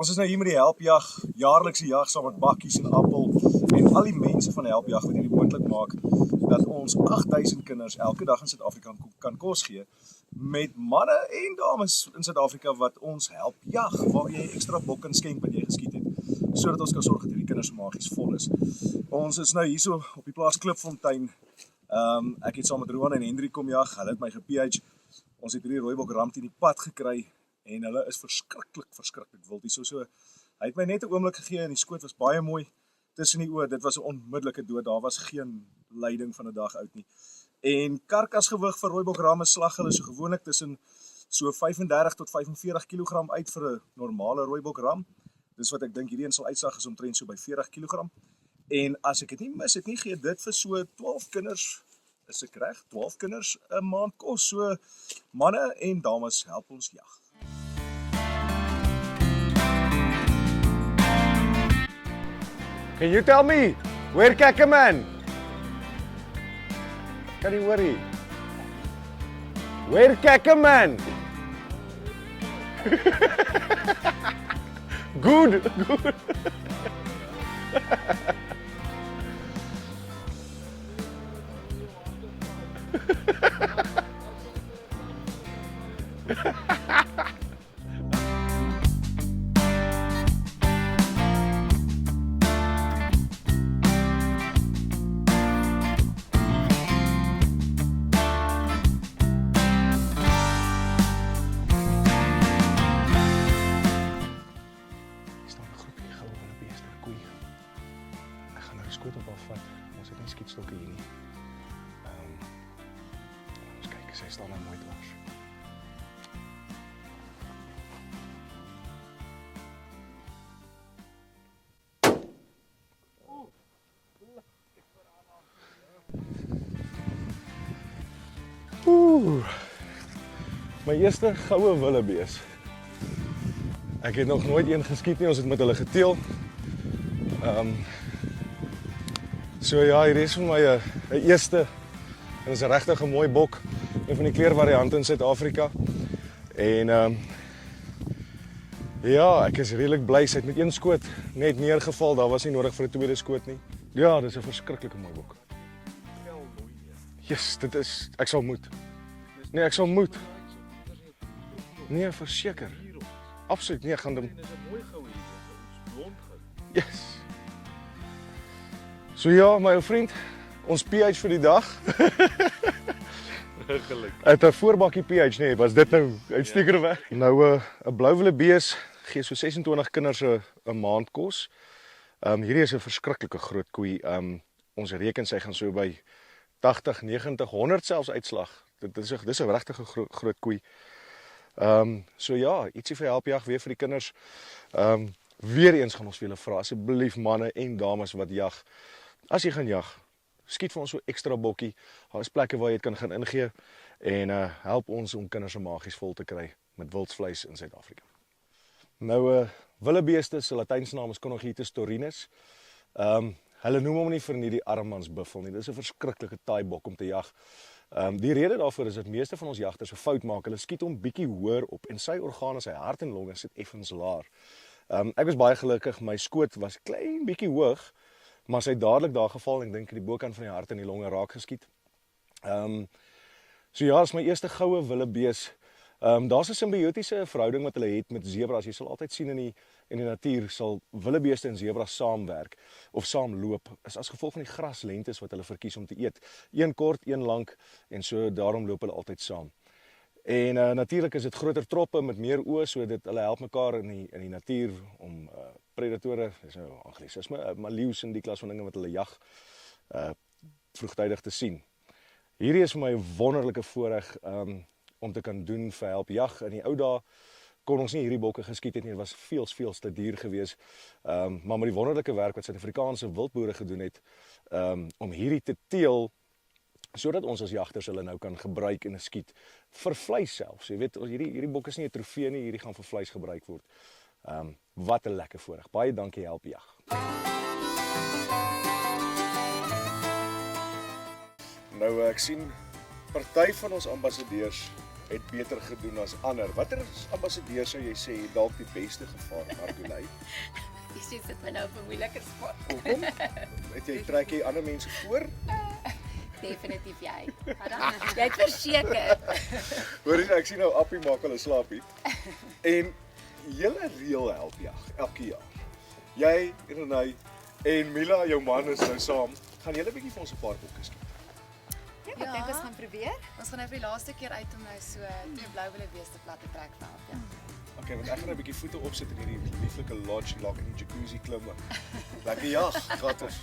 Ons is nou hier met die helpjag, jaarlikse jag saam met Bakkies en Appel en al die mense van die helpjag wat hierdie moontlik maak dat ons 8000 kinders elke dag in Suid-Afrika kan kos gee met manne en dames in Suid-Afrika wat ons help jag, waar jy ekstra bok kan skenk wat jy geskiet het, sodat ons kan sorg dat hierdie kinders magies vol is. Ons is nou hierso op die plaas Klipfontein. Ek het saam met Roan en Hendrik kom jag, hulle het my ge-PH. Ons het hierdie rooibok ram teen die pad gekry en hulle is verskriklik wild. So, hy het my net 'n oomblik gegee en die skoot was baie mooi tussen die oë. Dit was 'n onmiddellike dood. Daar was geen lyding van 'n dag oud nie. En karkasgewig vir rooibok ramme slag hulle so gewoonlik tussen so 35 tot 45 kg uit vir 'n normale rooibok ram. Dis wat ek dink hierdie een sal uitslag is omtrent so by 40 kg. En as ek dit nie mis het nie, gee dit vir so 12 kinders, is ek reg? 12 kinders 'n maand kos. So manne en dames help ons jag. Can you tell me where Kekkeman? Kan nie worry. Where Kekkeman? Good. Skoot op afvat. Ons het nie skietstokke hier nie. Ons kyk, sy staan nou mooi dwars. My eerste goue willebees. Ek het nog nooit een geskiet nie, ons het met hulle geteel. So ja, hier is vir my 'n eerste en dit is 'n regtig 'n mooi bok, een van die kleurvariante in Suid-Afrika. En ja, ek is redelik bly sy het met een skoot net neergeval, daar was nie nodig vir 'n tweede skoot nie. Ja, dis 'n verskriklike mooi bok. Yes, dit is ek sal moet. Nee, ek sal moet. Nee, verseker. Absoluut, nee, gaan dan. Yes. So ja, my ou vriend, ons PH vir die dag. Gelukkig. Uit 'n voorbakkie PH, nee, was dit nou uitstekende werk. Nou 'n blou willebees gee so 26 kinders 'n maand kos. Hierdie is 'n verskriklike groot koei. Ons reken sy gaan so by 80, 90, 100 selfs uitslag. Dis 'n regtig groot koei. So ja, ietsie vir helpjag weer vir die kinders. Weer eens gaan ons vir julle vra, asseblief manne en dames wat jag. As jy gaan jag, skiet vir ons so ekstra bokkie. Daar is plekke waar jy dit kan gaan ingee en help ons om kinders se magies vol te kry met wildsvleis in Suid-Afrika. Nou willebeeste se Latynse naam is Conurgetus taurinus. Hulle noem hom nie vir nie die armmansbuffel nie. Dis 'n verskriklike taai bok om te jag. Die rede daarvoor is dat meeste van ons jagters 'n fout maak. Hulle skiet hom bietjie hoër op en sy organe, sy hart en longe sit effens laer. Ek was baie gelukkig, my skoot was klein bietjie hoog, maar sy het dadelik daar geval en ek dink die bokant van die hart en die longe raak geskiet. So ja, is my eerste goue willebees. Daar's 'n simbiotiese verhouding wat hulle het met zebras. Jy sal altyd sien in die natuur sal willebeeste en zebras saamwerk of saamloop as gevolg van die graslentes wat hulle verkies om te eet. Een kort, een lank en so daarom loop hulle altyd saam. En natuurlik is dit groter troppe met meer oë, so dit hulle help mekaar in die natuur om predatore, dis nou anglisisme, maar leeu's en die klas van dinge wat hulle jag vroegtydig te sien. Hierdie is vir my 'n wonderlike voorreg om te kan doen vir help jag. In die ou dae kon ons nie hierdie bokke geskiet het nie, dit was veel te duur geweest. Maar met die wonderlike werk wat Suid-Afrikaanse wildboere gedoen het om hierdie te teel sodat ons as jagters hulle nou kan gebruik en skiet vir vleis selfs. Jy weet, hierdie bok is nie 'n trofee nie, hierdie gaan vir vleis gebruik word. Wat 'n lekker voorreg. Baie dankie Help Jag. Nou ek sien party van ons ambassadeurs het beter gedoen as ander. Watter ambassadeur sou jy sê het dalk die beste gevaar, Margolay? Jy sê sit my nou op 'n moeilike spot. Hoekom? Trek jy ander mense voor? Definitief jy. Jy het verseker. Hoor ek sien nou Appie maak hulle slaapie. En julle reël helpjag elke jaar. Jy, Renay en Mila, jou man is nou saam. Gaan julle 'n bietjie vir ons 'n paar bokke skiet? Ja, ek dink ons gaan probeer. Ons gaan nou vir die laaste keer uit om nou so 2 blou wildebeeste plat te trek vir help, ja. Okay, want ek gaan 'n bietjie voete opsit in hierdie lieflike lodge, lekker in die jacuzzi klim. Lekker jag, gat ons.